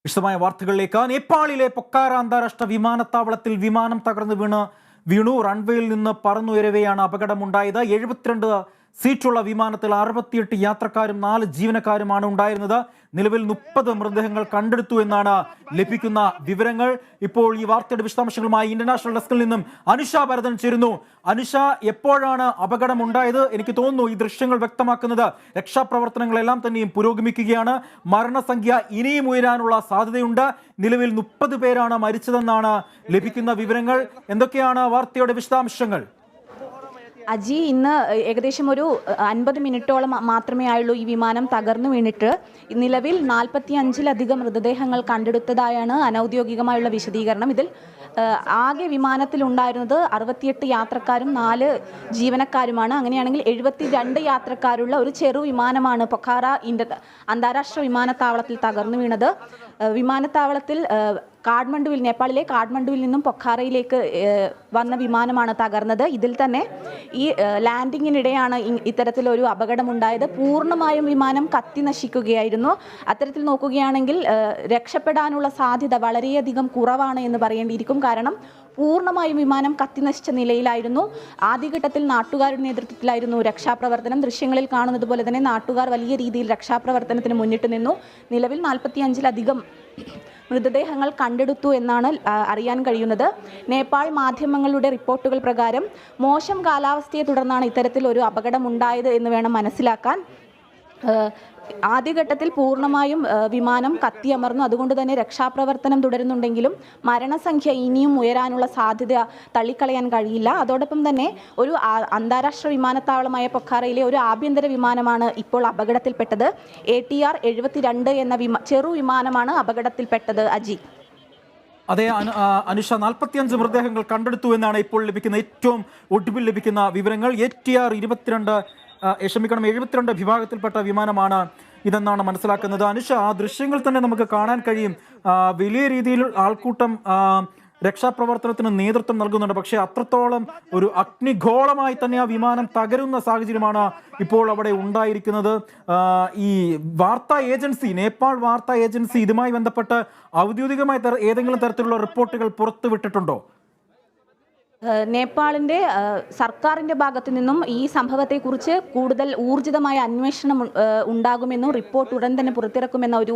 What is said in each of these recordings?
വിശദമായ വാർത്തകളിലേക്ക്. നേപ്പാളിലെ പൊക്കാര അന്താരാഷ്ട്ര വിമാനത്താവളത്തിൽ വിമാനം തകർന്നു വീണു. റൺവേയിൽ നിന്ന് പറന്നുയരവെയാണ് അപകടമുണ്ടായത്. 72 സീറ്റുള്ള വിമാനത്തിൽ 68 യാത്രക്കാരും 4 ജീവനക്കാരുമാണ് ഉണ്ടായിരുന്നത്. നിലവിൽ 30 മൃതദേഹങ്ങൾ കണ്ടെടുത്തു എന്നാണ് ലഭിക്കുന്ന വിവരങ്ങൾ. ഇപ്പോൾ ഈ വാർത്തയുടെ വിശദാംശങ്ങളുമായി ഇന്റർനാഷണൽ ഡെസ്കിൽ നിന്നും അനുഷ ഭരതൻ ചേരുന്നു. അനുഷ, എപ്പോഴാണ് അപകടമുണ്ടായത്? എനിക്ക് തോന്നുന്നു ഈ ദൃശ്യങ്ങൾ വ്യക്തമാക്കുന്നത് രക്ഷാപ്രവർത്തനങ്ങളെല്ലാം തന്നെയും പുരോഗമിക്കുകയാണ്. മരണസംഖ്യ ഇനിയും ഉയരാനുള്ള സാധ്യതയുണ്ട്. നിലവിൽ 30 പേരാണ് മരിച്ചതെന്നാണ് ലഭിക്കുന്ന വിവരങ്ങൾ. എന്തൊക്കെയാണ് വാർത്തയുടെ വിശദാംശങ്ങൾ? അജി, ഇന്ന് ഏകദേശം ഒരു 50 മിനിറ്റോളം മാത്രമേ ആയുള്ളൂ ഈ വിമാനം തകർന്നു വീണിട്ട്. നിലവിൽ 45-ലധികം മൃതദേഹങ്ങൾ കണ്ടെടുത്തതായാണ് അനൌദ്യോഗികമായുള്ള വിശദീകരണം. ഇതിൽ ആകെ വിമാനത്തിലുണ്ടായിരുന്നത് 68 യാത്രക്കാരും 4 ജീവനക്കാരുമാണ്. അങ്ങനെയാണെങ്കിൽ 72 യാത്രക്കാരുള്ള ഒരു ചെറു വിമാനമാണ് പൊഖാറ അന്താരാഷ്ട്ര വിമാനത്താവളത്തിൽ തകർന്നു വീണത്. വിമാനത്താവളത്തിൽ നേപ്പാളിലെ കാഠ്മണ്ഡുവിൽ നിന്നും പൊഖാറയിലേക്ക് വന്ന വിമാനമാണ് തകർന്നത്. ഇതിൽ തന്നെ ഈ ലാൻഡിങ്ങിനിടെയാണ് ഇത്തരത്തിലൊരു അപകടമുണ്ടായത്. പൂർണ്ണമായും വിമാനം കത്തി നശിക്കുകയായിരുന്നു. അത്തരത്തിൽ നോക്കുകയാണെങ്കിൽ രക്ഷപ്പെടാനുള്ള സാധ്യത വളരെയധികം കുറവാണ് എന്ന് പറയേണ്ടിയിരിക്കും. കാരണം പൂർണ്ണമായും വിമാനം കത്തി നശിച്ച നിലയിലായിരുന്നു. ആദ്യഘട്ടത്തിൽ നാട്ടുകാരുടെ നേതൃത്വത്തിലായിരുന്നു രക്ഷാപ്രവർത്തനം. ദൃശ്യങ്ങളിൽ കാണുന്നത് പോലെ തന്നെ നാട്ടുകാർ വലിയ രീതിയിൽ രക്ഷാപ്രവർത്തനത്തിന് മുന്നിട്ട് നിന്നു. നിലവിൽ 45-ലധികം മൃതദേഹങ്ങൾ കണ്ടെടുത്തു എന്നാണ് അറിയാൻ കഴിയുന്നത്. നേപ്പാൾ മാധ്യമങ്ങളുടെ റിപ്പോർട്ടുകൾ പ്രകാരം മോശം കാലാവസ്ഥയെ തുടർന്നാണ് ഇത്തരത്തിലൊരു അപകടമുണ്ടായത് എന്ന് വേണം മനസ്സിലാക്കാൻ. ആദ്യഘട്ടത്തിൽ പൂർണ്ണമായും വിമാനം കത്തിയമർന്നു. അതുകൊണ്ട് തന്നെ രക്ഷാപ്രവർത്തനം തുടരുന്നുണ്ടെങ്കിലും മരണസംഖ്യ ഇനിയും ഉയരാനുള്ള സാധ്യത തള്ളിക്കളയാൻ കഴിയില്ല. അതോടൊപ്പം തന്നെ ഒരു അന്താരാഷ്ട്ര വിമാനത്താവളമായ പൊഖാറയിലെ ഒരു ആഭ്യന്തര വിമാനമാണ് ഇപ്പോൾ അപകടത്തിൽപ്പെട്ടത്. ATR 72 എന്ന ചെറു വിമാനമാണ് അപകടത്തിൽപ്പെട്ടത്. അജി, അതെ അനുഷ, 45 മൃതദേഹങ്ങൾ കണ്ടെടുത്തു എന്നാണ് ഇപ്പോൾ ലഭിക്കുന്ന ഏറ്റവും ഒടുവിൽ ലഭിക്കുന്ന വിവരങ്ങൾ. ATR 72 വിഭാഗത്തിൽപ്പെട്ട വിമാനമാണ് ഇതെന്നാണ് മനസ്സിലാക്കുന്നത്. അനുഷ, ആ ദൃശ്യങ്ങൾ തന്നെ നമുക്ക് കാണാൻ കഴിയും. വലിയ രീതിയിൽ ആൾക്കൂട്ടം രക്ഷാപ്രവർത്തനത്തിന് നേതൃത്വം നൽകുന്നുണ്ട്. പക്ഷേ അത്രത്തോളം ഒരു അഗ്നിഗോളമായി തന്നെ ആ വിമാനം തകരുന്ന സാഹചര്യമാണ് ഇപ്പോൾ അവിടെ ഉണ്ടായിരിക്കുന്നത്. ഈ വാർത്താ ഏജൻസി, നേപ്പാൾ വാർത്താ ഏജൻസി ഇതുമായി ബന്ധപ്പെട്ട് ഔദ്യോഗികമായി ഏതെങ്കിലും തരത്തിലുള്ള റിപ്പോർട്ടുകൾ പുറത്തുവിട്ടിട്ടുണ്ടോ? നേപ്പാളിൻ്റെ സർക്കാരിൻ്റെ ഭാഗത്തു നിന്നും ഈ സംഭവത്തെക്കുറിച്ച് കൂടുതൽ ഊർജിതമായ അന്വേഷണം ഉണ്ടാകുമെന്നും റിപ്പോർട്ട് ഉടൻ തന്നെ പുറത്തിറക്കുമെന്ന ഒരു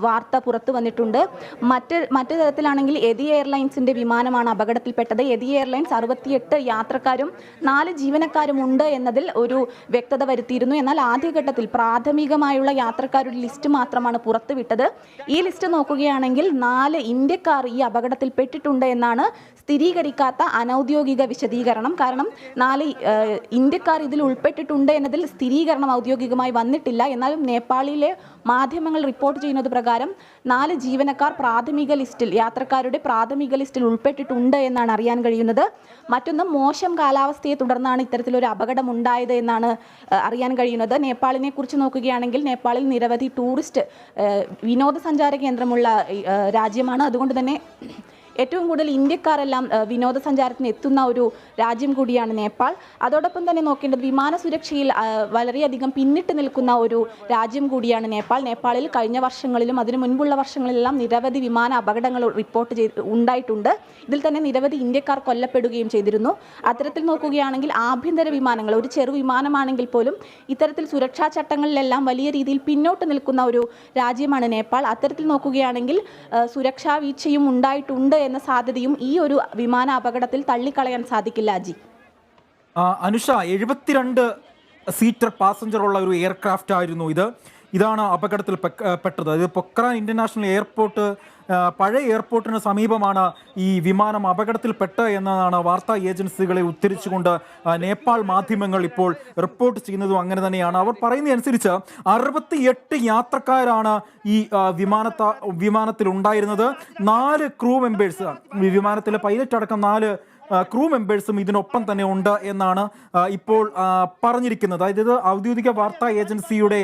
വാർത്ത പുറത്തു വന്നിട്ടുണ്ട്. മറ്റു തരത്തിലാണെങ്കിൽ എതി എയർലൈൻസിൻ്റെ വിമാനമാണ് അപകടത്തിൽപ്പെട്ടത്. എതി എയർലൈൻസ് 68 യാത്രക്കാരും 4 ജീവനക്കാരും ഉണ്ട് എന്നതിൽ ഒരു വ്യക്തത വരുത്തിയിരുന്നു. എന്നാൽ ആദ്യഘട്ടത്തിൽ പ്രാഥമികമായുള്ള യാത്രക്കാരുടെ ലിസ്റ്റ് മാത്രമാണ് പുറത്തുവിട്ടത്. ഈ ലിസ്റ്റ് നോക്കുകയാണെങ്കിൽ 4 ഇന്ത്യക്കാർ ഈ അപകടത്തിൽപ്പെട്ടിട്ടുണ്ട് എന്നാണ് സ്ഥിരീകരിക്കാത്ത അനൗദ്യോഗിക വിശദീകരണം. കാരണം 4 ഇന്ത്യക്കാർ ഇതിൽ ഉൾപ്പെട്ടിട്ടുണ്ട് എന്നതിൽ സ്ഥിരീകരണം ഔദ്യോഗികമായി വന്നിട്ടില്ല. എന്നാലും നേപ്പാളിലെ മാധ്യമങ്ങൾ റിപ്പോർട്ട് ചെയ്യുന്നത് പ്രകാരം 4 ജീവനക്കാർ യാത്രക്കാരുടെ പ്രാഥമിക ലിസ്റ്റിൽ ഉൾപ്പെട്ടിട്ടുണ്ട് എന്നാണ് അറിയാൻ കഴിയുന്നത്. മറ്റൊന്ന്, മോശം കാലാവസ്ഥയെ തുടർന്നാണ് ഇത്തരത്തിലൊരു അപകടം ഉണ്ടായത് എന്നാണ് അറിയാൻ കഴിയുന്നത്. നേപ്പാളിനെ കുറിച്ച് നോക്കുകയാണെങ്കിൽ നേപ്പാളിൽ നിരവധി ടൂറിസ്റ്റ് വിനോദസഞ്ചാര കേന്ദ്രമുള്ള രാജ്യമാണ്. അതുകൊണ്ട് തന്നെ ഏറ്റവും കൂടുതൽ ഇന്ത്യക്കാരെല്ലാം വിനോദസഞ്ചാരത്തിന് എത്തുന്ന ഒരു രാജ്യം കൂടിയാണ് നേപ്പാൾ. അതോടൊപ്പം തന്നെ നോക്കേണ്ടത് വിമാന സുരക്ഷയിൽ വളരെയധികം പിന്നിട്ട് നിൽക്കുന്ന ഒരു രാജ്യം കൂടിയാണ് നേപ്പാൾ. നേപ്പാളിൽ കഴിഞ്ഞ വർഷങ്ങളിലും അതിനു മുൻപുള്ള വർഷങ്ങളിലെല്ലാം നിരവധി വിമാന അപകടങ്ങൾ ഉണ്ടായിട്ടുണ്ട്. ഇതിൽ തന്നെ നിരവധി ഇന്ത്യക്കാർ കൊല്ലപ്പെടുകയും ചെയ്തിരുന്നു. അത്തരത്തിൽ നോക്കുകയാണെങ്കിൽ ആഭ്യന്തര വിമാനങ്ങൾ, ഒരു ചെറു വിമാനമാണെങ്കിൽ പോലും ഇത്തരത്തിൽ സുരക്ഷാ ചട്ടങ്ങളിലെല്ലാം വലിയ രീതിയിൽ പിന്നോട്ട് നിൽക്കുന്ന ഒരു രാജ്യമാണ് നേപ്പാൾ. അത്തരത്തിൽ നോക്കുകയാണെങ്കിൽ സുരക്ഷാ വീഴ്ചയും ഉണ്ടായിട്ടുണ്ട് എന്ന സാധ്യതയും ഈ ഒരു വിമാന അപകടത്തിൽ തള്ളിക്കളയാൻ സാധിക്കില്ല. അജി, അനുഷ, 72 സീറ്റർ പാസഞ്ചർ ഉള്ള ഒരു എയർക്രാഫ്റ്റ് ആയിരുന്നു ഇതാണ് അപകടത്തിൽ പെട്ടത്. ഇത് പൊക്രാൻ ഇന്റർനാഷണൽ എയർപോർട്ട്, പഴയ എയർപോർട്ടിന് സമീപമാണ് ഈ വിമാനം അപകടത്തിൽപ്പെട്ട എന്നതാണ് വാർത്താ ഏജൻസികളെ ഉദ്ധരിച്ചുകൊണ്ട് നേപ്പാൾ മാധ്യമങ്ങൾ ഇപ്പോൾ റിപ്പോർട്ട് ചെയ്യുന്നതും അങ്ങനെ തന്നെയാണ്. അവർ പറയുന്നതനുസരിച്ച് 68 യാത്രക്കാരാണ് ഈ വിമാനത്തിൽ ഉണ്ടായിരുന്നത്. 4 ക്രൂ മെമ്പേഴ്സ്, വിമാനത്തിലെ പൈലറ്റ് അടക്കം 4 ക്രൂ മെമ്പേഴ്സും ഇതിനൊപ്പം തന്നെ ഉണ്ട് എന്നാണ് ഇപ്പോൾ പറഞ്ഞിരിക്കുന്നത്. അതായത് ഇത് ഔദ്യോഗിക വാർത്താ ഏജൻസിയുടെ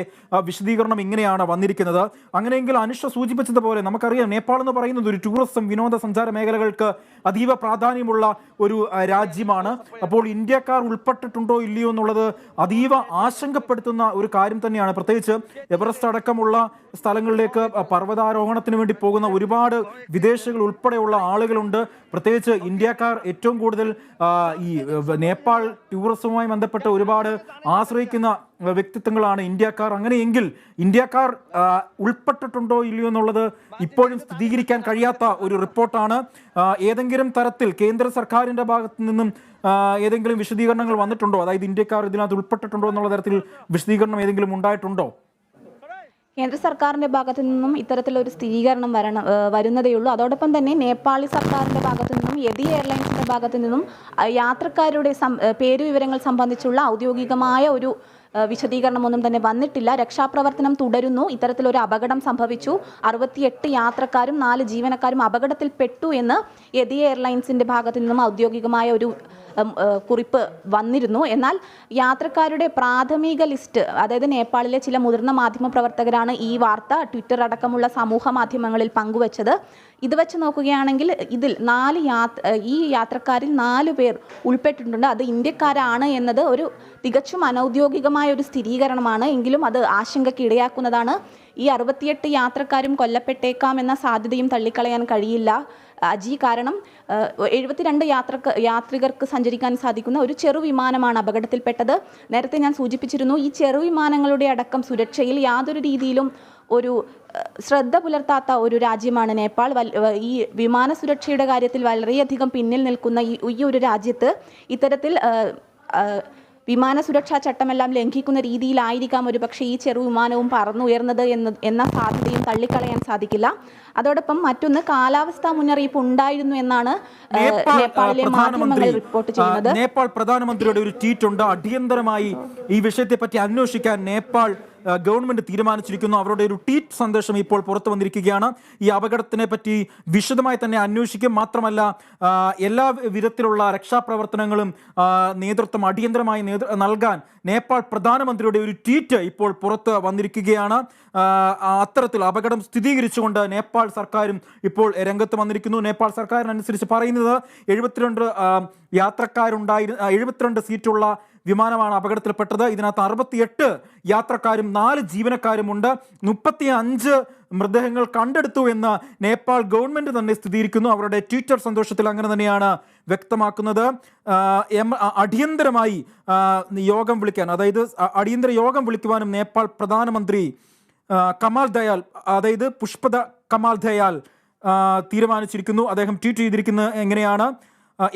വിശദീകരണം ഇങ്ങനെയാണ് വന്നിരിക്കുന്നത്. അങ്ങനെയെങ്കിൽ അനുഷ സൂചിപ്പിച്ചതുപോലെ നമുക്കറിയാം, നേപ്പാൾ എന്ന് പറയുന്നത് ഒരു ടൂറിസം വിനോദസഞ്ചാര മേഖലകൾക്ക് അതീവ പ്രാധാന്യമുള്ള ഒരു രാജ്യമാണ്. അപ്പോൾ ഇന്ത്യക്കാർ ഉൾപ്പെട്ടിട്ടുണ്ടോ ഇല്ലയോ എന്നുള്ളത് അതീവ ആശങ്കപ്പെടുത്തുന്ന ഒരു കാര്യം തന്നെയാണ്. പ്രത്യേകിച്ച് എവറസ്റ്റ് അടക്കമുള്ള സ്ഥലങ്ങളിലേക്ക് പർവ്വതാരോഹണത്തിന് വേണ്ടി പോകുന്ന ഒരുപാട് വിദേശികൾ ഉൾപ്പെടെയുള്ള ആളുകളുണ്ട്. പ്രത്യേകിച്ച് ഇന്ത്യക്കാർ ഏറ്റവും കൂടുതൽ ഈ നേപ്പാൾ ടൂറിസവുമായി ബന്ധപ്പെട്ട് ഒരുപാട് ആശ്രയിക്കുന്ന വ്യക്തിത്വങ്ങളാണ് ഇന്ത്യക്കാർ. അങ്ങനെയെങ്കിൽ ഇന്ത്യക്കാർ ഉൾപ്പെട്ടിട്ടുണ്ടോ ഇല്ലയോ എന്നുള്ളത് ഇപ്പോഴും സ്ഥിരീകരിക്കാൻ കഴിയാത്ത ഒരു റിപ്പോർട്ടാണ്. ഏതെങ്കിലും തരത്തിൽ കേന്ദ്ര സർക്കാരിൻ്റെ ഭാഗത്തു നിന്നും ഏതെങ്കിലും വിശദീകരണങ്ങൾ വന്നിട്ടുണ്ടോ? അതായത് ഇന്ത്യക്കാർ ഇതിനകത്ത് ഉൾപ്പെട്ടിട്ടുണ്ടോ എന്നുള്ള തരത്തിൽ വിശദീകരണം ഏതെങ്കിലും ഉണ്ടായിട്ടുണ്ടോ? കേന്ദ്ര സർക്കാരിന്റെ ഭാഗത്തു നിന്നും ഇത്തരത്തിലൊരു സ്ഥിരീകരണം വരുന്നതേയുള്ളൂ. അതോടൊപ്പം തന്നെ നേപ്പാളി സർക്കാരിന്റെ ഭാഗത്തു നിന്നും യതി എയർലൈൻസിന്റെ ഭാഗത്തു നിന്നും യാത്രക്കാരുടെ പേരുവിവരങ്ങൾ സംബന്ധിച്ചുള്ള ഔദ്യോഗികമായ ഒരു വിശദീകരണമൊന്നും തന്നെ വന്നിട്ടില്ല. രക്ഷാപ്രവർത്തനം തുടരുന്നു. ഇത്തരത്തിലൊരു അപകടം സംഭവിച്ചു, 68 യാത്രക്കാരും 4 ജീവനക്കാരും അപകടത്തിൽപ്പെട്ടു എന്ന് യതി എയർലൈൻസിന്റെ ഭാഗത്തു നിന്നും ഔദ്യോഗികമായ ഒരു കുറിപ്പ് വന്നിരുന്നു. എന്നാൽ യാത്രക്കാരുടെ പ്രാഥമിക ലിസ്റ്റ്, അതായത് നേപ്പാളിലെ ചില മുതിർന്ന മാധ്യമപ്രവർത്തകരാണ് ഈ വാർത്ത ട്വിറ്റർ അടക്കമുള്ള സമൂഹ മാധ്യമങ്ങളിൽ പങ്കുവച്ചത്. ഇത് വെച്ച് നോക്കുകയാണെങ്കിൽ ഇതിൽ ഈ യാത്രക്കാരിൽ 4 പേർ ഉൾപ്പെട്ടിട്ടുണ്ട്. അത് ഇന്ത്യക്കാരാണ് എന്നത് ഒരു തികച്ചും അനൗദ്യോഗികമായ ഒരു സ്ഥിരീകരണമാണ്. എങ്കിലും അത് ആശങ്കയ്ക്ക് ഇടയാക്കുന്നതാണ്. ഈ 68 യാത്രക്കാരും കൊല്ലപ്പെട്ടേക്കാം എന്ന സാധ്യതയും തള്ളിക്കളയാൻ കഴിയില്ല അജി. കാരണം 72 യാത്രികർക്ക് സഞ്ചരിക്കാൻ സാധിക്കുന്ന ഒരു ചെറുവിമാനമാണ് അപകടത്തിൽപ്പെട്ടത്. നേരത്തെ ഞാൻ സൂചിപ്പിച്ചിരുന്നു, ഈ ചെറുവിമാനങ്ങളുടെ അടക്കം സുരക്ഷയിൽ യാതൊരു രീതിയിലും ഒരു ശ്രദ്ധ പുലർത്താത്ത ഒരു രാജ്യമാണ് നേപ്പാൾ. ഈ വിമാന സുരക്ഷയുടെ കാര്യത്തിൽ വളരെയധികം പിന്നിൽ നിൽക്കുന്ന ഈ ഒരു രാജ്യത്ത് ഇത്തരത്തിൽ വിമാന സുരക്ഷാ ചട്ടമെല്ലാം ലംഘിക്കുന്ന രീതിയിലായിരിക്കാം ഒരു പക്ഷേ ഈ ചെറുവിമാനവും പറന്നുയർന്നത് എന്ന സാധ്യതയും തള്ളിക്കളയാൻ സാധിക്കില്ല. അതോടൊപ്പം മറ്റൊന്ന്, കാലാവസ്ഥാ മുന്നറിയിപ്പ് ഉണ്ടായിരുന്നു എന്നാണ് നേപ്പാളിലെ മാധ്യമങ്ങൾ റിപ്പോർട്ട് ചെയ്യുന്നത്. നേപ്പാൾ പ്രധാനമന്ത്രിയുടെ ഒരു ട്വീറ്റ് ഉണ്ട്. അടിയന്തരമായി ഈ വിഷയത്തെ പറ്റി അന്വേഷിക്കാൻ നേപ്പാൾ ഗവൺമെന്റ് തീരുമാനിച്ചിരിക്കുന്നു. അവരുടെ ഒരു ട്വീറ്റ് സന്ദേശം ഇപ്പോൾ പുറത്തു വന്നിരിക്കുകയാണ്. ഈ അപകടത്തിനെ പറ്റി വിശദമായി തന്നെ അന്വേഷിക്കും. മാത്രമല്ല എല്ലാ വിധത്തിലുള്ള രക്ഷാപ്രവർത്തനങ്ങളും നേതൃത്വം അടിയന്തരമായി നൽകാൻ നേപ്പാൾ പ്രധാനമന്ത്രിയുടെ ഒരു ട്വീറ്റ് ഇപ്പോൾ പുറത്ത് വന്നിരിക്കുകയാണ്. അത്തരത്തിൽ അപകടം സ്ഥിരീകരിച്ചുകൊണ്ട് നേപ്പാൾ സർക്കാരും ഇപ്പോൾ രംഗത്ത് വന്നിരിക്കുന്നു. നേപ്പാൾ സർക്കാരിനനുസരിച്ച് പറയുന്നത് 72 72 സീറ്റുള്ള വിമാനമാണ് അപകടത്തിൽപ്പെട്ടത്. ഇതിനകത്ത് 68 യാത്രക്കാരും 4 ജീവനക്കാരുമുണ്ട്. 35 മൃതദേഹങ്ങൾ കണ്ടെടുത്തു എന്ന് നേപ്പാൾ ഗവൺമെന്റ് തന്നെ സ്ഥിരീകരിക്കുന്നു. അവരുടെ ട്വിറ്റർ സന്ദേശത്തിൽ അങ്ങനെ തന്നെയാണ് വ്യക്തമാക്കുന്നത്. അടിയന്തരമായി യോഗം വിളിക്കാൻ, അതായത് അടിയന്തര യോഗം വിളിക്കുവാനും നേപ്പാൾ പ്രധാനമന്ത്രി കമാൽ ദയാൽ, അതായത് പുഷ്പദ കമാൽ ദയാൽ തീരുമാനിച്ചിരിക്കുന്നു. അദ്ദേഹം ട്വീറ്റ് ചെയ്തിരിക്കുന്നത് എങ്ങനെയാണ്: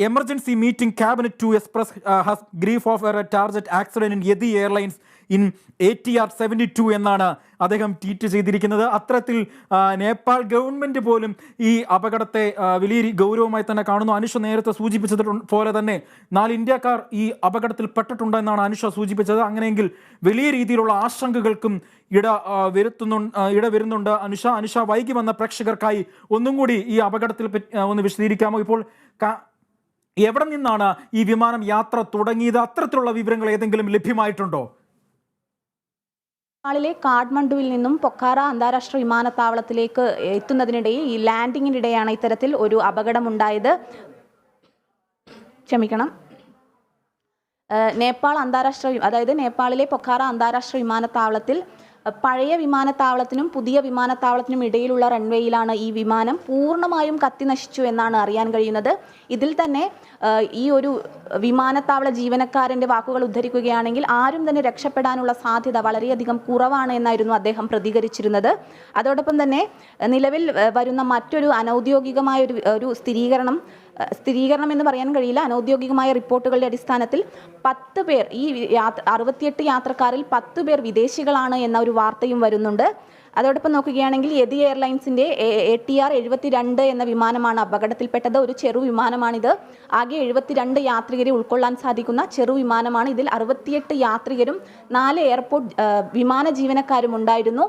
emergency meeting cabinet to express has grief of a target accident in Yeti Airlines in ATR 72 എന്നാണ് അദ്ദേഹം ട്വീറ്റ് ചെയ്തിരിക്കുന്നത്. അത്തരത്തിൽ നേപ്പാൾ ഗവൺമെന്റ് പോലും ഈ അപകടത്തെ വലിയ ഗൗരവമായി തന്നെ കാണുന്നു. അനുഷ നേരത്തെ സൂചിപ്പിച്ചത് പോലെ തന്നെ 4 ഇന്ത്യക്കാർ ഈ അപകടത്തിൽ പെട്ടിട്ടുണ്ടെന്നാണ് അനുഷ സൂചിപ്പിച്ചത്. അങ്ങനെയെങ്കിൽ വലിയ രീതിയിലുള്ള ആശങ്കകൾക്കും ഇടവരുന്നുണ്ട്. അനുഷ വൈകി വന്ന പ്രേക്ഷകർക്കായി ഒന്നും കൂടി ഈ അപകടത്തിൽ ഒന്ന് വിശദീകരിക്കാമോ? ഇപ്പോൾ എവിടെ നിന്നാണ് ഈ വിമാനം യാത്ര തുടങ്ങിയത്? അത്തരത്തിലുള്ള വിവരങ്ങൾ ഏതെങ്കിലും ലഭ്യമായിട്ടുണ്ടോ? നേപ്പാളിലെ കാഠ്മണ്ഡുവിൽ നിന്നും പൊഖാറ അന്താരാഷ്ട്ര വിമാനത്താവളത്തിലേക്ക് എത്തുന്നതിനിടയിൽ ഈ ലാൻഡിങ്ങിനിടെയാണ് ഇത്തരത്തിൽ ഒരു അപകടമുണ്ടായത്. ക്ഷമിക്കണം. നേപ്പാളിലെ പൊഖാറ അന്താരാഷ്ട്ര വിമാനത്താവളത്തിൽ പഴയ വിമാനത്താവളത്തിനും പുതിയ വിമാനത്താവളത്തിനും ഇടയിലുള്ള റൺവേയിലാണ് ഈ വിമാനം പൂർണ്ണമായും കത്തിനശിച്ചു എന്നാണ് അറിയാൻ കഴിയുന്നത്. ഇതിൽ തന്നെ ഈ ഒരു വിമാനത്താവള ജീവനക്കാരൻ്റെ വാക്കുകൾ ഉദ്ധരിക്കുകയാണെങ്കിൽ ആരും തന്നെ രക്ഷപ്പെടാനുള്ള സാധ്യത വളരെയധികം കുറവാണ് എന്നായിരുന്നു അദ്ദേഹം പ്രതികരിച്ചിരുന്നത്. അതോടൊപ്പം തന്നെ നിലവിൽ വരുന്ന മറ്റൊരു അനൗദ്യോഗികമായ ഒരു സ്ഥിരീകരണം എന്ന് പറയാൻ കഴിയില്ല. അനൗദ്യോഗികമായ റിപ്പോർട്ടുകളുടെ അടിസ്ഥാനത്തിൽ 10 പേർ, ഈ 68 യാത്രക്കാരിൽ 10 പേർ വിദേശികളാണ് എന്ന ഒരു വാർത്തയും വരുന്നുണ്ട്. അതോടൊപ്പം നോക്കുകയാണെങ്കിൽ യതി എയർലൈൻസിൻ്റെ ATR 72 എന്ന വിമാനമാണ് അപകടത്തിൽപ്പെട്ടത്. ഒരു ചെറു വിമാനമാണിത്. ആകെ 72 യാത്രികരെ ഉൾക്കൊള്ളാൻ സാധിക്കുന്ന ചെറു വിമാനമാണ്. ഇതിൽ 68 യാത്രികരും 4 എയർപോർട്ട് വിമാന ജീവനക്കാരും ഉണ്ടായിരുന്നു.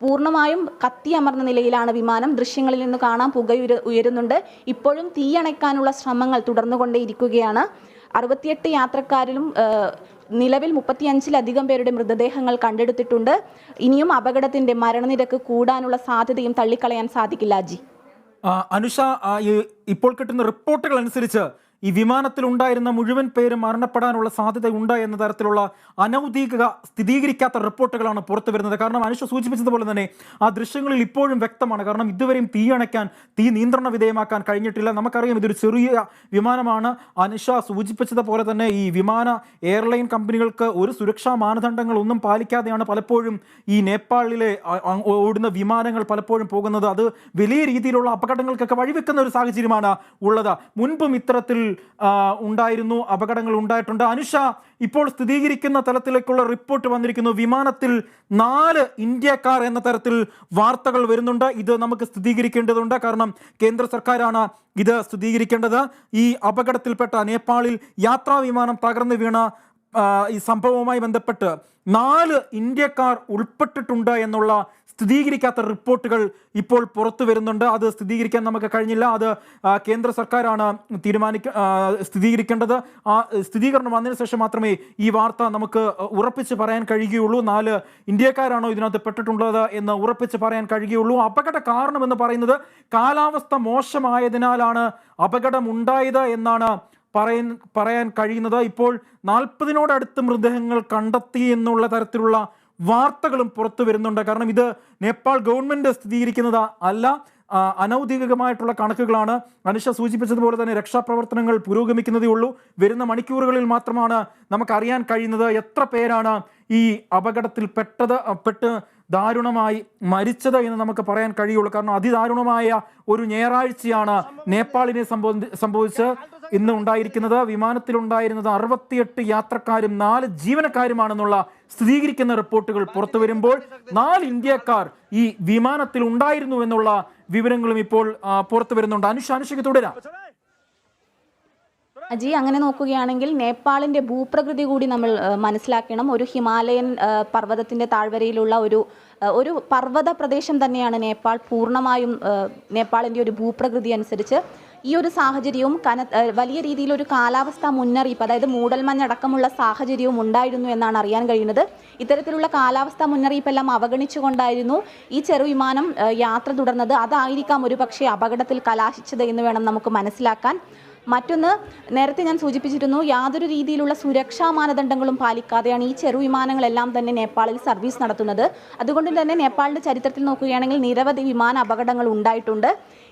പൂർണ്ണമായും കത്തിയമർന്ന നിലയിലാണ് വിമാനം. ദൃശ്യങ്ങളിൽ നിന്ന് കാണാൻ പുക ഉയരുന്നുണ്ട്. ഇപ്പോഴും തീയണയ്ക്കാനുള്ള ശ്രമങ്ങൾ തുടർന്നുകൊണ്ടേയിരിക്കുകയാണ്. 68 യാത്രക്കാരിലും നിലവിൽ 35-ലധികം പേരുടെ മൃതദേഹങ്ങൾ കണ്ടെടുത്തിട്ടുണ്ട്. ഇനിയും അപകടത്തിന്റെ മരണനിരക്ക് കൂടാനുള്ള സാധ്യതയും തള്ളിക്കളയാൻ സാധിക്കില്ല. അജി, അനുഷ, ഇപ്പോൾ കിട്ടുന്ന റിപ്പോർട്ടുകൾ അനുസരിച്ച് ഈ വിമാനത്തിൽ ഉണ്ടായിരുന്ന മുഴുവൻ പേരും മരണപ്പെടാനുള്ള സാധ്യതയുണ്ട് എന്ന തരത്തിലുള്ള അനൗദ്യോഗിക സ്ഥിരീകരിക്കാത്ത റിപ്പോർട്ടുകളാണ് പുറത്തു വരുന്നത്. കാരണം അനുഷ സൂചിപ്പിച്ചതുപോലെ തന്നെ ആ ദൃശ്യങ്ങളിൽ ഇപ്പോഴും വ്യക്തമാണ്. കാരണം ഇതുവരെയും തീ നിയന്ത്രണ വിധേയമാക്കാൻ കഴിഞ്ഞിട്ടില്ല. നമുക്കറിയാം ഇതൊരു ചെറിയ വിമാനമാണ്. അനുഷ സൂചിപ്പിച്ചതുപോലെ തന്നെ ഈ എയർലൈൻ കമ്പനികൾക്ക് ഒരു സുരക്ഷാ മാനദണ്ഡങ്ങളൊന്നും പാലിക്കാതെയാണ് പലപ്പോഴും ഈ നേപ്പാളിലെ ഓടുന്ന വിമാനങ്ങൾ പലപ്പോഴും പോകുന്നത്. അത് വലിയ രീതിയിലുള്ള അപകടങ്ങൾക്കൊക്കെ വഴിവെക്കുന്ന ഒരു സാഹചര്യമാണ് ഉള്ളത്. മുൻപും ഇത്തരത്തിൽ അപകടങ്ങൾ ഉണ്ടായിട്ടുണ്ട്. അനുഷ, ഇപ്പോൾ സ്ഥിരീകരിക്കുന്ന തലത്തിലേക്കുള്ള റിപ്പോർട്ട് വന്നിരിക്കുന്നു. വിമാനത്തിൽ 4 ഇന്ത്യക്കാർ എന്ന തരത്തിൽ വാർത്തകൾ വരുന്നുണ്ട്. ഇത് നമുക്ക് സ്ഥിരീകരിക്കേണ്ടതുണ്ട്. കാരണം കേന്ദ്ര സർക്കാരാണ് ഇത് സ്ഥിരീകരിക്കേണ്ടത്. ഈ അപകടത്തിൽപ്പെട്ട നേപ്പാളിൽ യാത്രാ വിമാനം തകർന്നു വീണ ഈ സംഭവവുമായി ബന്ധപ്പെട്ട് 4 ഇന്ത്യക്കാർ ഉൾപ്പെട്ടിട്ടുണ്ട് എന്നുള്ള സ്ഥിരീകരിക്കാത്ത റിപ്പോർട്ടുകൾ ഇപ്പോൾ പുറത്തു വരുന്നുണ്ട്. അത് സ്ഥിരീകരിക്കാൻ നമുക്ക് കഴിഞ്ഞില്ല. അത് കേന്ദ്ര സർക്കാരാണ് സ്ഥിരീകരിക്കേണ്ടത്. ആ സ്ഥിരീകരണം വന്നതിന് ശേഷം മാത്രമേ ഈ വാർത്ത നമുക്ക് ഉറപ്പിച്ച് പറയാൻ കഴിയുകയുള്ളൂ. 4 ഇന്ത്യക്കാരാണോ ഇതിനകത്ത് പെട്ടിട്ടുള്ളത് എന്ന് ഉറപ്പിച്ച് പറയാൻ കഴിയുകയുള്ളൂ. അപകട കാരണമെന്ന് പറയുന്നത് കാലാവസ്ഥ മോശമായതിനാലാണ് അപകടമുണ്ടായത് എന്നാണ് പറയാൻ കഴിയുന്നത്. ഇപ്പോൾ 40-നോടടുത്ത് മൃതദേഹങ്ങൾ കണ്ടെത്തി എന്നുള്ള തരത്തിലുള്ള വാർത്തകളും പുറത്തു വരുന്നുണ്ട്. കാരണം ഇത് നേപ്പാൾ ഗവൺമെന്റ് സ്ഥിരീകരിക്കുന്നത് അല്ല, അനൗദ്യോഗികമായിട്ടുള്ള കണക്കുകളാണ്. അനുഷ സൂചിപ്പിച്ചതുപോലെ തന്നെ രക്ഷാപ്രവർത്തനങ്ങൾ പുരോഗമിക്കുന്നതേ ഉള്ളൂ. വരുന്ന മണിക്കൂറുകളിൽ മാത്രമാണ് നമുക്കറിയാൻ കഴിയുന്നത് എത്ര പേരാണ് ഈ അപകടത്തിൽ പെട്ട് ദാരുണമായി മരിച്ചത് എന്ന് നമുക്ക് പറയാൻ കഴിയുള്ളൂ. കാരണം അതിദാരുണമായ ഒരു ഞായറാഴ്ചയാണ് നേപ്പാളിനെ സംഭവിച്ച് ഇന്ന് ഉണ്ടായിരിക്കുന്നത്. വിമാനത്തിലുണ്ടായിരുന്നത് 68 യാത്രക്കാരും 4 ജീവനക്കാരുമാണെന്നുള്ള സ്ഥിരീകരിക്കുന്ന റിപ്പോർട്ടുകൾ പുറത്തു വരുമ്പോൾ 4 ഇന്ത്യക്കാർ ഈ വിമാനത്തിൽ ഉണ്ടായിരുന്നു എന്നുള്ള വിവരങ്ങളും ഇപ്പോൾ പുറത്തു വരുന്നുണ്ട്. അനുഷയ്ക്ക് തുടരാം. അജി, അങ്ങനെ നോക്കുകയാണെങ്കിൽ നേപ്പാളിന്റെ ഭൂപ്രകൃതി കൂടി നമ്മൾ മനസ്സിലാക്കണം. ഒരു ഹിമാലയൻ പർവ്വതത്തിന്റെ താഴ്വരയിലുള്ള ഒരു പർവ്വത പ്രദേശം തന്നെയാണ് നേപ്പാൾ. പൂർണ്ണമായും നേപ്പാളിന്റെ ഒരു ഭൂപ്രകൃതി അനുസരിച്ച് ഈ ഒരു സാഹചര്യവും വലിയ രീതിയിലൊരു കാലാവസ്ഥാ മുന്നറിയിപ്പ്, അതായത് മൂടൽമഞ്ഞടക്കമുള്ള സാഹചര്യവും ഉണ്ടായിരുന്നു എന്നാണ് അറിയാൻ കഴിയുന്നത്. ഇത്തരത്തിലുള്ള കാലാവസ്ഥാ മുന്നറിയിപ്പെല്ലാം അവഗണിച്ചുകൊണ്ടായിരുന്നു ഈ ചെറുവിമാനം യാത്ര തുടർന്നത്. അതായിരിക്കാം ഒരു പക്ഷേ അപകടത്തിൽ കലാശിച്ചത് എന്ന് വേണം നമുക്ക് മനസ്സിലാക്കാൻ. മറ്റൊന്ന്, നേരത്തെ ഞാൻ സൂചിപ്പിച്ചിരുന്നു, യാതൊരു രീതിയിലുള്ള സുരക്ഷാ മാനദണ്ഡങ്ങളും പാലിക്കാതെയാണ് ഈ ചെറുവിമാനങ്ങളെല്ലാം തന്നെ നേപ്പാളിൽ സർവീസ് നടത്തുന്നത്. അതുകൊണ്ട് തന്നെ നേപ്പാളിൻ്റെ ചരിത്രത്തിൽ നോക്കുകയാണെങ്കിൽ നിരവധി വിമാന അപകടങ്ങൾ ഉണ്ടായിട്ടുണ്ട്.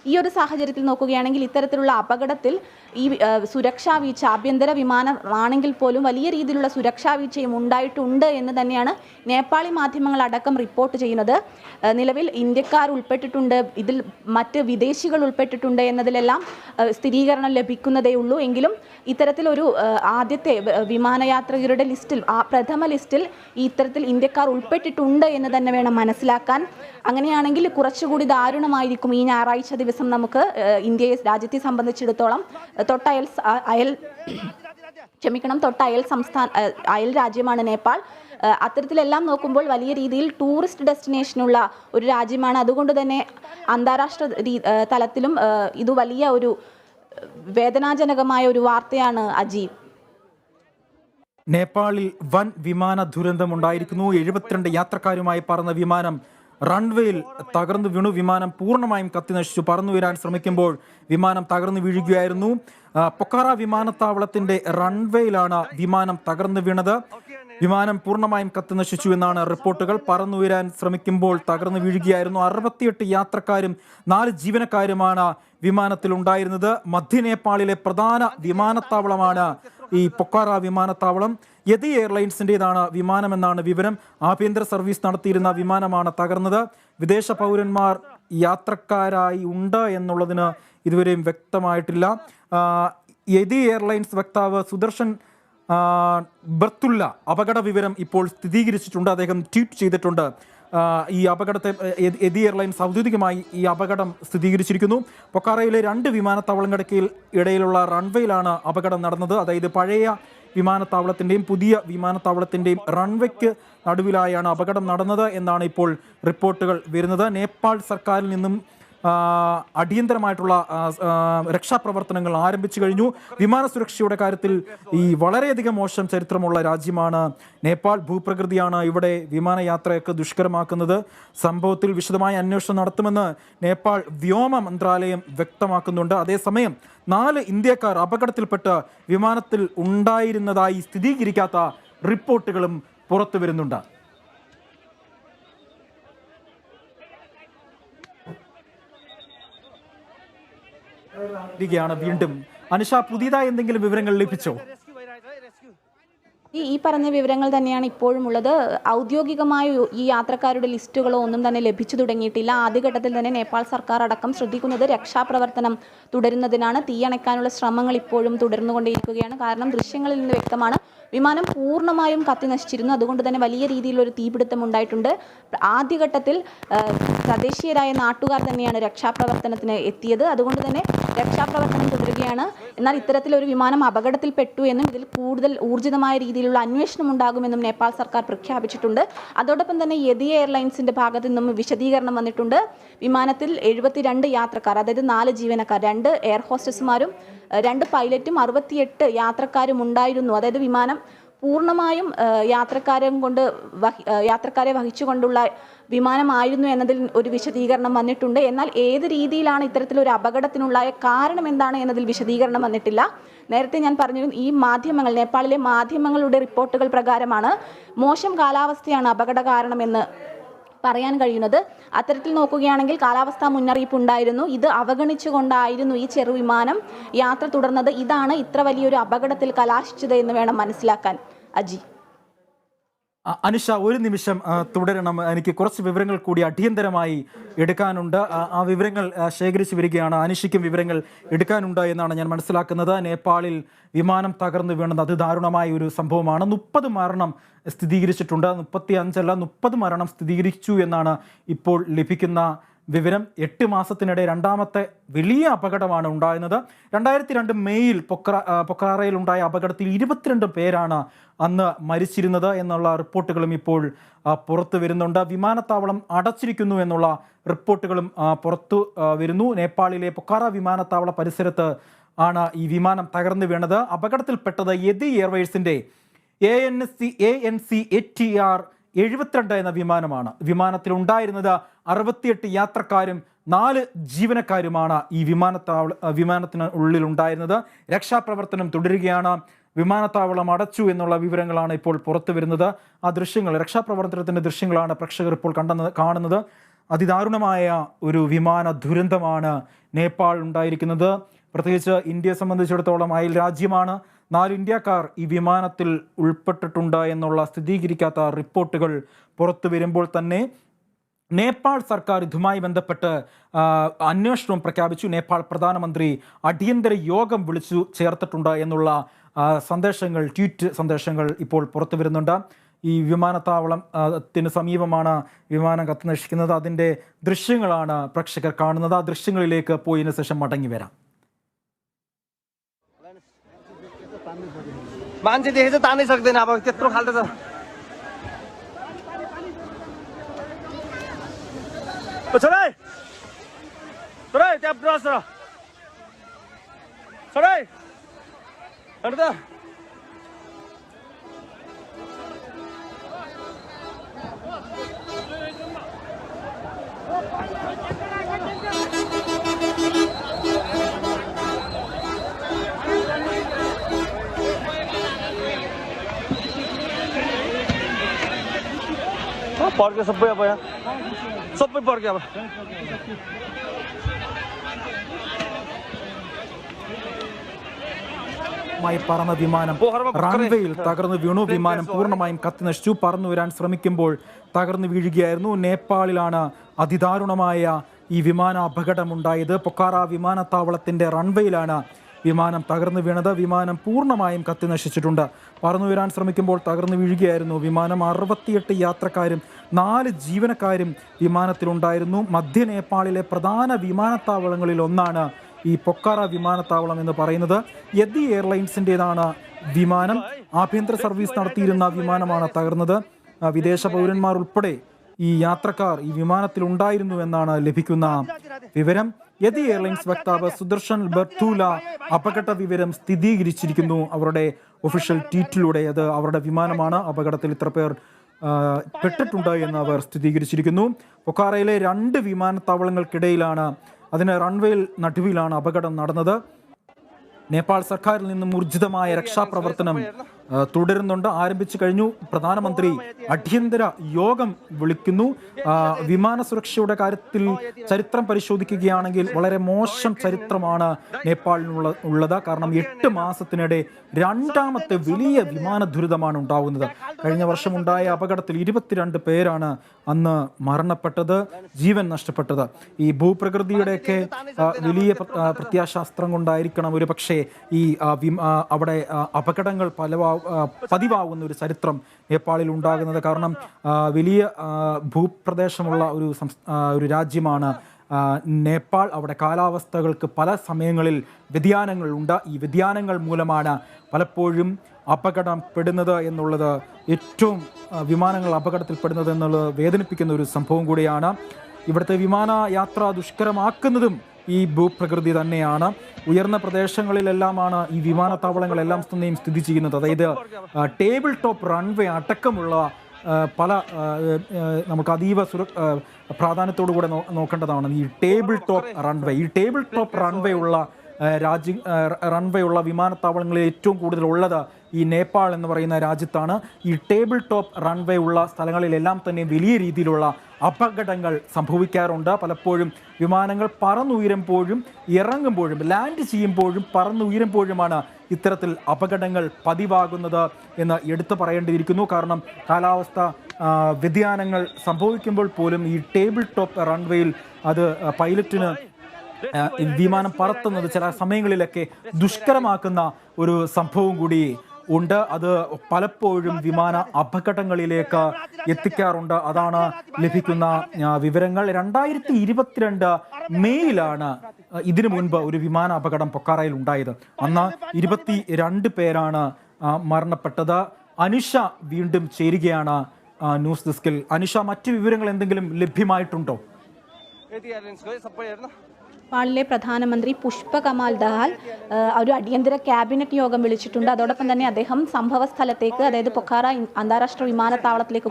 ഈ ഒരു സാഹചര്യത്തിൽ നോക്കുകയാണെങ്കിൽ ഇത്തരത്തിലുള്ള അപകടത്തിൽ ഈ സുരക്ഷാ വീഴ്ച, ആഭ്യന്തര വിമാനമാണെങ്കിൽ പോലും വലിയ രീതിയിലുള്ള സുരക്ഷാ വീഴ്ചയും ഉണ്ടായിട്ടുണ്ട് എന്ന് തന്നെയാണ് നേപ്പാളി മാധ്യമങ്ങൾ അടക്കം റിപ്പോർട്ട് ചെയ്യുന്നത്. നിലവിൽ ഇന്ത്യക്കാർ ഉൾപ്പെട്ടിട്ടുണ്ട്, ഇതിൽ മറ്റ് വിദേശികൾ ഉൾപ്പെട്ടിട്ടുണ്ട് എന്നതിലെല്ലാം സ്ഥിരീകരണം ലഭിക്കുന്നതേ ഉള്ളൂ. എങ്കിലും ഇത്തരത്തിലൊരു ആദ്യത്തെ വിമാനയാത്രികരുടെ ലിസ്റ്റിൽ, പ്രഥമ ലിസ്റ്റിൽ ഇത്തരത്തിൽ ഇന്ത്യക്കാർ ഉൾപ്പെട്ടിട്ടുണ്ട് എന്ന് തന്നെ വേണം മനസ്സിലാക്കാൻ. അങ്ങനെയാണെങ്കിൽ കുറച്ചുകൂടി ദാരുണമായിരിക്കും ഈ ഞായറാഴ്ച ദിവസം നമുക്ക് രാജ്യത്തെ സംബന്ധിച്ചിടത്തോളം. അയൽ രാജ്യമാണ് നേപ്പാൾ. അത്തരത്തിലെല്ലാം നോക്കുമ്പോൾ വലിയ രീതിയിൽ ടൂറിസ്റ്റ് ഡെസ്റ്റിനേഷനുള്ള ഒരു രാജ്യമാണ്. അതുകൊണ്ട് തന്നെ അന്താരാഷ്ട്ര തലത്തിലും ഇത് വലിയ ഒരു വേദനാജനകമായ ഒരു വാർത്തയാണ്. അജി, നേപ്പാളിൽ വൻ വിമാന ദുരന്തമുണ്ടായിരിക്കുന്നു. 72 യാത്രക്കാരുമായി പറന്ന വിമാനം റൺവേയിൽ തകർന്നു വീണു. വിമാനം പൂർണ്ണമായും കത്തിനശിച്ചു. പറന്നു വരാൻ ശ്രമിക്കുമ്പോൾ വിമാനം തകർന്നു വീഴുകയായിരുന്നു. പൊക്കാറ വിമാനത്താവളത്തിന്റെ റൺവേയിലാണ് വിമാനം തകർന്നു വീണത്. വിമാനം പൂർണ്ണമായും കത്തിനശിച്ചു എന്നാണ് റിപ്പോർട്ടുകൾ. പറന്നുയരാൻ ശ്രമിക്കുമ്പോൾ തകർന്നു വീഴുകയായിരുന്നു. 68 യാത്രക്കാരും 4 ജീവനക്കാരുമാണ് വിമാനത്തിൽ ഉണ്ടായിരുന്നത്. മധ്യ നേപ്പാളിലെ പ്രധാന വിമാനത്താവളമാണ് ഈ പൊക്കാറ വിമാനത്താവളം. യതി എയർലൈൻസിൻ്റെതാണ് വിമാനമെന്നാണ് വിവരം. ആഭ്യന്തര സർവീസ് നടത്തിയിരുന്ന വിമാനമാണ് തകർന്നത്. വിദേശ പൗരന്മാർ യാത്രക്കാരായി ഉണ്ട് എന്നുള്ളതിന് ഇതുവരെയും വ്യക്തമായിട്ടില്ല. യതി എയർലൈൻസ് വക്താവ് സുദർശൻ ബർത്തുല്ല അപകട വിവരം ഇപ്പോൾ സ്ഥിരീകരിച്ചിട്ടുണ്ട്. അദ്ദേഹം ട്വീറ്റ് ചെയ്തിട്ടുണ്ട്. ഈ അപകടത്തെ യതി എയർലൈൻസ് ഔദ്യോഗികമായി ഈ അപകടം സ്ഥിരീകരിച്ചിരിക്കുന്നു. പൊക്കാറയിലെ 2 വിമാനത്താവളങ്ങൾക്ക് ഇടയിലുള്ള റൺവേയിലാണ് അപകടം നടന്നത്. അതായത് പഴയ വിമാനത്താവളത്തിൻ്റെയും പുതിയ വിമാനത്താവളത്തിൻ്റെയും റൺവേക്ക് നടുവിലായാണ് അപകടം നടന്നത് എന്നാണ് ഇപ്പോൾ റിപ്പോർട്ടുകൾ വരുന്നത്. നേപ്പാൾ സർക്കാരിൽ നിന്നും അടിയന്തരമായിട്ടുള്ള രക്ഷാപ്രവർത്തനങ്ങൾ ആരംഭിച്ചു കഴിഞ്ഞു. വിമാന സുരക്ഷയുടെ കാര്യത്തിൽ ഈ വളരെയധികം മോശം ചരിത്രമുള്ള രാജ്യമാണ് നേപ്പാൾ. ഭൂപ്രകൃതിയാണ് ഇവിടെ വിമാനയാത്രയൊക്കെ ദുഷ്കരമാക്കുന്നത്. സംഭവത്തിൽ വിശദമായ അന്വേഷണം നടത്തുമെന്ന് നേപ്പാൾ വ്യോമ മന്ത്രാലയം വ്യക്തമാക്കുന്നുണ്ട്. അതേസമയം 4 ഇന്ത്യക്കാർ അപകടത്തിൽപ്പെട്ട് വിമാനത്തിൽ ഉണ്ടായിരുന്നതായി സ്ഥിരീകരിക്കാത്ത റിപ്പോർട്ടുകളും പുറത്തു വരുന്നുണ്ട്. വീണ്ടും അനുഷ, പുതിയതായി എന്തെങ്കിലും വിവരങ്ങൾ ലഭിച്ചോ? ഈ പറഞ്ഞ വിവരങ്ങൾ തന്നെയാണ് ഇപ്പോഴും ഉള്ളത്. ഔദ്യോഗികമായ ഈ യാത്രക്കാരുടെ ലിസ്റ്റുകളോ ഒന്നും തന്നെ ലഭിച്ചു തുടങ്ങിയിട്ടില്ല. ആദ്യഘട്ടത്തിൽ തന്നെ നേപ്പാൾ സർക്കാർ അടക്കം ശ്രദ്ധിക്കുന്നത് രക്ഷാപ്രവർത്തനം തുടരുന്നതിനാണ്. തീയണയ്ക്കാനുള്ള ശ്രമങ്ങൾ ഇപ്പോഴും തുടർന്നുകൊണ്ടേയിരിക്കുകയാണ്. കാരണം ദൃശ്യങ്ങളിൽ നിന്ന് വ്യക്തമാണ് വിമാനം പൂർണ്ണമായും കത്തി നശിച്ചിരുന്നു. അതുകൊണ്ട് തന്നെ വലിയ രീതിയിലൊരു തീപിടുത്തം ഉണ്ടായിട്ടുണ്ട്. ആദ്യഘട്ടത്തിൽ തദ്ദേശീയരായ നാട്ടുകാർ തന്നെയാണ് രക്ഷാപ്രവർത്തനത്തിന് എത്തിയത്. അതുകൊണ്ട് തന്നെ രക്ഷാപ്രവർത്തനം തുടരുകയാണ്. എന്നാൽ ഇത്തരത്തിലൊരു വിമാനം അപകടത്തിൽപ്പെട്ടു എന്നും ഇതിൽ കൂടുതൽ ഊർജിതമായ രീതിയിലുള്ള അന്വേഷണം ഉണ്ടാകുമെന്നും നേപ്പാൾ സർക്കാർ പ്രഖ്യാപിച്ചിട്ടുണ്ട്. അതോടൊപ്പം തന്നെ യതി എയർലൈൻസിന്റെ ഭാഗത്തു നിന്നും വിശദീകരണം വന്നിട്ടുണ്ട്. വിമാനത്തിൽ 72 യാത്രക്കാർ, അതായത് 4 ജീവനക്കാർ, 2 എയർ ഹോസ്റ്റസുമാരും 2 പൈലറ്റും 68 യാത്രക്കാരും ഉണ്ടായിരുന്നു. അതായത് വിമാനം പൂർണ്ണമായും യാത്രക്കാരെ വഹിച്ചുകൊണ്ടുള്ള വിമാനമായിരുന്നു എന്നതിൽ ഒരു വിശദീകരണം വന്നിട്ടുണ്ട്. എന്നാൽ ഏത് രീതിയിലാണ് ഇത്തരത്തിലൊരു അപകടത്തിനുള്ള കാരണം എന്താണ് എന്നതിൽ വിശദീകരണം വന്നിട്ടില്ല. നേരത്തെ ഞാൻ പറഞ്ഞു, ഈ മാധ്യമങ്ങൾ, നേപ്പാളിലെ മാധ്യമങ്ങളുടെ റിപ്പോർട്ടുകൾ പ്രകാരമാണ് മോശം കാലാവസ്ഥയാണ് അപകട കാരണമെന്ന് പറയാൻ കഴിയുന്നത്. അത്തരത്തിൽ നോക്കുകയാണെങ്കിൽ കാലാവസ്ഥാ മുന്നറിയിപ്പ് ഉണ്ടായിരുന്നു. ഇത് അവഗണിച്ചുകൊണ്ടായിരുന്നു ഈ ചെറുവിമാനം യാത്ര തുടർന്നത്. ഇതാണ് ഇത്ര വലിയൊരു അപകടത്തിൽ കലാശിച്ചത് എന്ന് വേണം മനസ്സിലാക്കാൻ. അജി, അനുഷ, ഒരു നിമിഷം തുടരണം. എനിക്ക് കുറച്ച് വിവരങ്ങൾ കൂടി അടിയന്തരമായി എടുക്കാനുണ്ട്. ആ വിവരങ്ങൾ ശേഖരിച്ചു വരികയാണ്. അനുഷയ്ക്കും വിവരങ്ങൾ എടുക്കാനുണ്ട് എന്നാണ് ഞാൻ മനസ്സിലാക്കുന്നത്. നേപ്പാളിൽ വിമാനം തകർന്നു വീണത് അതിദാരുണമായ ഒരു സംഭവമാണ്. 30 മരണം സ്ഥിരീകരിച്ചിട്ടുണ്ട്. 35 അല്ല, 30 മരണം സ്ഥിരീകരിച്ചു എന്നാണ് ഇപ്പോൾ ലഭിക്കുന്ന വിവരം. 8 മാസത്തിനിടെ രണ്ടാമത്തെ വലിയ അപകടമാണ് ഉണ്ടായിരുന്നത്. 2002 മെയ്യിൽ പൊക്രാറയിൽ ഉണ്ടായ അപകടത്തിൽ 22 പേരാണ് അന്ന് മരിച്ചിരുന്നത് എന്നുള്ള റിപ്പോർട്ടുകളും ഇപ്പോൾ പുറത്തു വരുന്നുണ്ട്. വിമാനത്താവളം അടച്ചിരിക്കുന്നു എന്നുള്ള റിപ്പോർട്ടുകളും പുറത്തു വരുന്നു. നേപ്പാളിലെ പൊക്കാറ വിമാനത്താവള പരിസരത്ത് ആണ് ഈ വിമാനം തകർന്നു വീണത്. അപകടത്തിൽപ്പെട്ടത് യതി എയർവേസിൻ്റെ ANC ATR 72 എന്ന വിമാനമാണ്. വിമാനത്തിലുണ്ടായിരുന്നത് 68 യാത്രക്കാരും 4 ജീവനക്കാരുമാണ് ഈ വിമാനത്തിന് ഉള്ളിലുണ്ടായിരുന്നത്. രക്ഷാപ്രവർത്തനം തുടരുകയാണ്. വിമാനത്താവളം അടച്ചു എന്നുള്ള വിവരങ്ങളാണ് ഇപ്പോൾ പുറത്തു വരുന്നത്. ആ ദൃശ്യങ്ങൾ, രക്ഷാപ്രവർത്തനത്തിൻ്റെ ദൃശ്യങ്ങളാണ് പ്രേക്ഷകർ ഇപ്പോൾ കാണുന്നത്. അതിദാരുണമായ ഒരു വിമാന ദുരന്തമാണ് നേപ്പാൾ ഉണ്ടായിരിക്കുന്നത്. പ്രത്യേകിച്ച് ഇന്ത്യയെ സംബന്ധിച്ചിടത്തോളം അയൽ രാജ്യമാണ്. 4 ഇന്ത്യക്കാർ ഈ വിമാനത്തിൽ ഉൾപ്പെട്ടിട്ടുണ്ട് എന്നുള്ള സ്ഥിരീകരിക്കാത്ത റിപ്പോർട്ടുകൾ പുറത്തു വരുമ്പോൾ തന്നെ നേപ്പാൾ സർക്കാർ ഇതുമായി ബന്ധപ്പെട്ട് അന്വേഷണം പ്രഖ്യാപിച്ചു. നേപ്പാൾ പ്രധാനമന്ത്രി അടിയന്തര യോഗം വിളിച്ചു ചേർത്തിട്ടുണ്ട് എന്നുള്ള സന്ദേശങ്ങൾ, ട്വീറ്റ് സന്ദേശങ്ങൾ ഇപ്പോൾ പുറത്തു വരുന്നുണ്ട്. ഈ വിമാനത്താവളത്തിന് സമീപമാണ് വിമാനം കത്തിനശിക്കുന്നത്. അതിൻ്റെ ദൃശ്യങ്ങളാണ് പ്രേക്ഷകർ കാണുന്നത്. ആ ദൃശ്യങ്ങളിലേക്ക് പോയതിനു ശേഷം മടങ്ങി വരാം. मान्छे देखे चाहिँ तानै सक्दैन, अब त्यत्रो खाल्टो छ। छोरै छोरै त्यहाँ ब्रस र छोरै हेर्नु त पर्क्यो सबै, अब यहाँ सबै पर्क्यो। अब പറന്ന വിമാനം റൺവേയിൽ തകർന്നു വീണു. വിമാനം പൂർണ്ണമായും കത്തിനശിച്ചു. പറന്നു വരാൻ ശ്രമിക്കുമ്പോൾ തകർന്നു വീഴുകയായിരുന്നു. നേപ്പാളിലാണ് അതിദാരുണമായ ഈ വിമാന അപകടമുണ്ടായത്. പൊക്കാറ വിമാനത്താവളത്തിൻ്റെ റൺവേയിലാണ് വിമാനം തകർന്നു വീണത്. വിമാനം പൂർണ്ണമായും കത്തിനശിച്ചിട്ടുണ്ട്. പറന്നു വരാൻ ശ്രമിക്കുമ്പോൾ തകർന്നു വീഴുകയായിരുന്നു വിമാനം. 68 യാത്രക്കാരും 4 ജീവനക്കാരും വിമാനത്തിലുണ്ടായിരുന്നു. മധ്യ നേപ്പാളിലെ പ്രധാന വിമാനത്താവളങ്ങളിൽ ഒന്നാണ് ഈ പൊക്കാറ വിമാനത്താവളം എന്ന് പറയുന്നത്. യതി എയർലൈൻസിൻ്റെതാണ് വിമാനം ആഭ്യന്തര സർവീസ് നടത്തിയിരുന്ന വിമാനമാണ് തകർന്നത്. വിദേശ പൗരന്മാർ ഉൾപ്പെടെ ഈ യാത്രക്കാർ ഈ വിമാനത്തിൽ ഉണ്ടായിരുന്നു എന്നാണ് ലഭിക്കുന്ന വിവരം. യതി എയർലൈൻസ് വക്താവ് സുദർശൻ ബർത്തൂല അപകട വിവരം സ്ഥിരീകരിച്ചിരിക്കുന്നു അവരുടെ ഒഫീഷ്യൽ ട്വീറ്റിലൂടെ. അത് അവരുടെ വിമാനമാണ്, അപകടത്തിൽ ഇത്ര പേർ പെട്ടിട്ടുണ്ട് എന്ന് അവർ സ്ഥിരീകരിച്ചിരിക്കുന്നു. പൊക്കാറയിലെ 2 വിമാനത്താവളങ്ങൾക്കിടയിലാണ്, അതിന് റൺവേയിൽ നടുവിലാണ് അപകടം നടന്നത്. നേപ്പാൾ സർക്കാരിൽ നിന്നും ഊർജിതമായ രക്ഷാപ്രവർത്തനം തുടരുന്നുണ്ട്, ആരംഭിച്ചു കഴിഞ്ഞു. പ്രധാനമന്ത്രി അടിയന്തര യോഗം വിളിക്കുന്നു. വിമാന സുരക്ഷയുടെ കാര്യത്തിൽ ചരിത്രം പരിശോധിക്കുകയാണെങ്കിൽ വളരെ മോശം ചരിത്രമാണ് നേപ്പാളിനുള്ളത്. കാരണം 8 മാസത്തിനിടെ 2ാമത്തെ വലിയ വിമാന ദുരിതമാണ് ഉണ്ടാകുന്നത്. കഴിഞ്ഞ വർഷം ഉണ്ടായ അപകടത്തിൽ 22 പേരാണ് അന്ന് മരണപ്പെട്ടത്, ജീവൻ നഷ്ടപ്പെട്ടത്. ഈ ഭൂപ്രകൃതിയുടെയൊക്കെ വലിയ പ്രത്യാശാസ്ത്രം കൊണ്ടായിരിക്കണം ഒരു പക്ഷേ ഈ അവിടെ അപകടങ്ങൾ പതിവാകുന്ന ഒരു ചരിത്രം നേപ്പാളിൽ ഉണ്ടാകുന്നത്. കാരണം വലിയ ഭൂപ്രദേശമുള്ള ഒരു രാജ്യമാണ് നേപ്പാൾ. അവിടെ കാലാവസ്ഥകൾക്ക് പല സമയങ്ങളിൽ വ്യതിയാനങ്ങൾ ഉണ്ട്. ഈ വ്യതിയാനങ്ങൾ മൂലമാണ് പലപ്പോഴും അപകടപ്പെടുന്നത് എന്നുള്ളത്, ഏറ്റവും വിമാനങ്ങൾ അപകടത്തിൽപ്പെടുന്നത് എന്നുള്ളത് വേദനിപ്പിക്കുന്ന ഒരു സംഭവം കൂടിയാണ്. ഇവിടുത്തെ വിമാന യാത്ര ദുഷ്കരമാക്കുന്നതും ഈ ഭൂപ്രകൃതി തന്നെയാണ്. ഉയർന്ന പ്രദേശങ്ങളിലെല്ലാമാണ് ഈ വിമാനത്താവളങ്ങളെല്ലാം തന്നെയും സ്ഥിതി ചെയ്യുന്നത്. അതായത് ടേബിൾ ടോപ്പ് റൺവേ അടക്കമുള്ള പല നമുക്ക് അതീവ പ്രാധാന്യത്തോടു കൂടെ നോക്കേണ്ടതാണ് ഈ ടേബിൾ ടോപ്പ് റൺവേ. ഈ ടേബിൾ ടോപ്പ് റൺവേ ഉള്ള റൺവേ ഉള്ള വിമാനത്താവളങ്ങളിൽ ഏറ്റവും കൂടുതൽ ഉള്ളത് ഈ നേപ്പാൾ എന്ന് പറയുന്ന രാജ്യത്താണ്. ഈ ടേബിൾ ടോപ്പ് റൺവേ ഉള്ള സ്ഥലങ്ങളിലെല്ലാം തന്നെ വലിയ രീതിയിലുള്ള അപകടങ്ങൾ സംഭവിക്കാറുണ്ട്. പലപ്പോഴും വിമാനങ്ങൾ പറന്നുയരുമ്പോഴും ഇറങ്ങുമ്പോഴും ലാൻഡ് ചെയ്യുമ്പോഴും പറന്നുയരുമ്പോഴുമാണ് ഇത്തരത്തിൽ അപകടങ്ങൾ പതിവാകുന്നത് എന്ന് എടുത്തു പറയേണ്ടിയിരിക്കുന്നു. കാരണം കാലാവസ്ഥ വ്യതിയാനങ്ങൾ സംഭവിക്കുമ്പോൾ പോലും ഈ ടേബിൾ ടോപ്പ് റൺവേയിൽ അത് പൈലറ്റിന് വിമാനം പറത്തുന്നത് ചില സമയങ്ങളിലൊക്കെ ദുഷ്കരമാക്കുന്ന ഒരു സംഭവം കൂടി ഉണ്ട്. അത് പലപ്പോഴും വിമാന അപകടങ്ങളിലേക്ക് എത്തിക്കാറുണ്ട്. അതാണ് ലഭിക്കുന്ന വിവരങ്ങൾ. 2022 മെയ്യിലാണ് ഇതിനു മുൻപ് ഒരു വിമാന അപകടം പൊക്കാറയിൽ ഉണ്ടായത്. അന്ന് 22 പേരാണ് മരണപ്പെട്ടത്. അനുഷ വീണ്ടും ചേരുകയാണ് ന്യൂസ് ഡെസ്കിൽ. അനുഷ, മറ്റു വിവരങ്ങൾ എന്തെങ്കിലും ലഭ്യമായിട്ടുണ്ടോ? നേപ്പാളിലെ പ്രധാനമന്ത്രി പുഷ്പ കമാൽ ദഹാൽ ഒരു അടിയന്തര ക്യാബിനറ്റ് യോഗം വിളിച്ചിട്ടുണ്ട്. അതോടൊപ്പം തന്നെ അദ്ദേഹം സംഭവ സ്ഥലത്തേക്ക്, അതായത് പൊഖാറ അന്താരാഷ്ട്ര വിമാനത്താവളത്തിലേക്ക്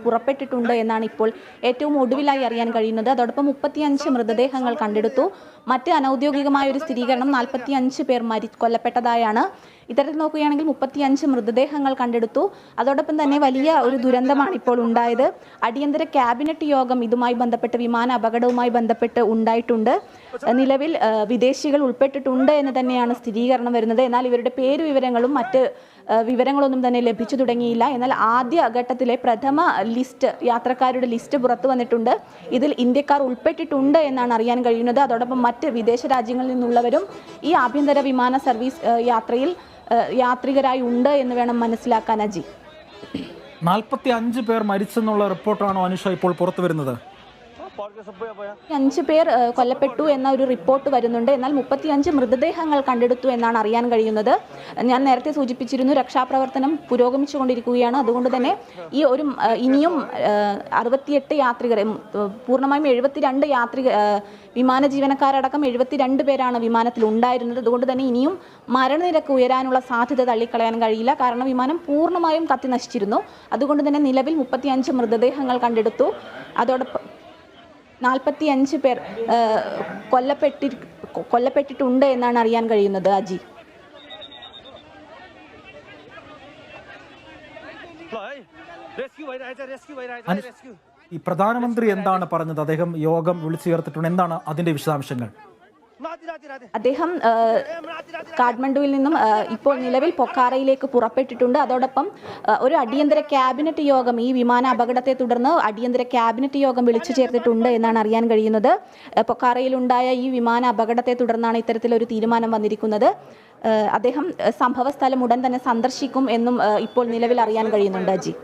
പുറപ്പെട്ടിട്ടുണ്ട് എന്നാണ് ഇപ്പോൾ ഏറ്റവും ഒടുവിലായി അറിയാൻ കഴിയുന്നത്. അതോടൊപ്പം 35 മൃതദേഹങ്ങൾ കണ്ടെടുത്തു. മറ്റ് അനൌദ്യോഗികമായ ഒരു സ്ഥിരീകരണം 45 പേർ കൊല്ലപ്പെട്ടതായാണ്. ഇത്തരത്തിൽ നോക്കുകയാണെങ്കിൽ 35 മൃതദേഹങ്ങൾ കണ്ടെടുത്തു. അതോടൊപ്പം തന്നെ വലിയ ഒരു ദുരന്തമാണ് ഇപ്പോൾ ഉണ്ടായത്. അടിയന്തര ക്യാബിനറ്റ് യോഗം ഇതുമായി ബന്ധപ്പെട്ട്, വിമാന അപകടവുമായി ബന്ധപ്പെട്ട് ഉണ്ടായിട്ടുണ്ട്. നിലവിൽ വിദേശികൾ ഉൾപ്പെട്ടിട്ടുണ്ട് എന്ന് തന്നെയാണ് സ്ഥിരീകരണം വരുന്നത്. എന്നാൽ ഇവരുടെ പേരുവിവരങ്ങളും മറ്റ് വിവരങ്ങളൊന്നും തന്നെ ലഭിച്ചു തുടങ്ങിയില്ല. എന്നാൽ ആദ്യ ഘട്ടത്തിലെ പ്രഥമ ലിസ്റ്റ്, യാത്രക്കാരുടെ ലിസ്റ്റ് പുറത്തു വന്നിട്ടുണ്ട്. ഇതിൽ ഇന്ത്യക്കാർ ഉൾപ്പെട്ടിട്ടുണ്ട് എന്നാണ് അറിയാൻ കഴിയുന്നത്. അതോടൊപ്പം മറ്റ് വിദേശ രാജ്യങ്ങളിൽ നിന്നുള്ളവരും ഈ ആഭ്യന്തര വിമാന സർവീസ് യാത്രയിൽ യാത്രികരായി ഉണ്ട് എന്ന് വേണം മനസ്സിലാക്കാൻ. അജി, 45 പേർ മരിച്ചെന്നുള്ള റിപ്പോർട്ടാണോ അനുഷ ഇപ്പോൾ പുറത്തു വരുന്നത്? 5 പേർ കൊല്ലപ്പെട്ടു എന്ന ഒരു റിപ്പോർട്ട് വരുന്നുണ്ട്. എന്നാൽ 35 മൃതദേഹങ്ങൾ കണ്ടെടുത്തു എന്നാണ് അറിയാൻ കഴിയുന്നത്. ഞാൻ നേരത്തെ സൂചിപ്പിച്ചിരുന്നു, രക്ഷാപ്രവർത്തനം പുരോഗമിച്ചുകൊണ്ടിരിക്കുകയാണ്. അതുകൊണ്ട് തന്നെ ഈ ഒരു ഇനിയും 68 യാത്രികരെ, പൂർണ്ണമായും 72 വിമാന ജീവനക്കാരടക്കം 72 പേരാണ് വിമാനത്തിൽ ഉണ്ടായിരുന്നത്. അതുകൊണ്ട് തന്നെ ഇനിയും മരണനിരക്ക് ഉയരാനുള്ള സാധ്യത തള്ളിക്കളയാൻ കഴിയില്ല. കാരണം വിമാനം പൂർണ്ണമായും കത്തി നശിച്ചിരുന്നു. അതുകൊണ്ട് തന്നെ നിലവിൽ 35 മൃതദേഹങ്ങൾ കണ്ടെടുത്തു. അതോടൊപ്പം 45 പേർ കൊല്ലപ്പെട്ടിട്ടുണ്ട് എന്നാണ് അറിയാൻ കഴിയുന്നത്. അജി, ഈ പ്രധാനമന്ത്രി എന്താണ് പറഞ്ഞത്? അദ്ദേഹം യോഗം വിളിച്ചു ചേർത്തിട്ടുണ്ട്, എന്താണ് അതിന്റെ വിശദാംശങ്ങൾ? അദ്ദേഹം കാഠ്മണ്ഡുവിൽ നിന്നും ഇപ്പോൾ നിലവിൽ പൊഖാറയിലേക്ക് പുറപ്പെട്ടിട്ടുണ്ട്. അതോടൊപ്പം ഒരു അടിയന്തര ക്യാബിനറ്റ് യോഗം, ഈ വിമാന അപകടത്തെ തുടർന്ന് അടിയന്തര ക്യാബിനറ്റ് യോഗം വിളിച്ചു ചേർത്തിട്ടുണ്ട് എന്നാണ് അറിയാൻ കഴിയുന്നത്. പൊഖാറയിലുണ്ടായ ഈ വിമാന അപകടത്തെ തുടർന്നാണ് ഇത്തരത്തിലൊരു തീരുമാനം വന്നിരിക്കുന്നത്. അദ്ദേഹം സംഭവ സ്ഥലം ഉടൻ തന്നെ സന്ദർശിക്കും എന്നും ഇപ്പോൾ നിലവിൽ അറിയാൻ കഴിയുന്നുണ്ട്. അജി.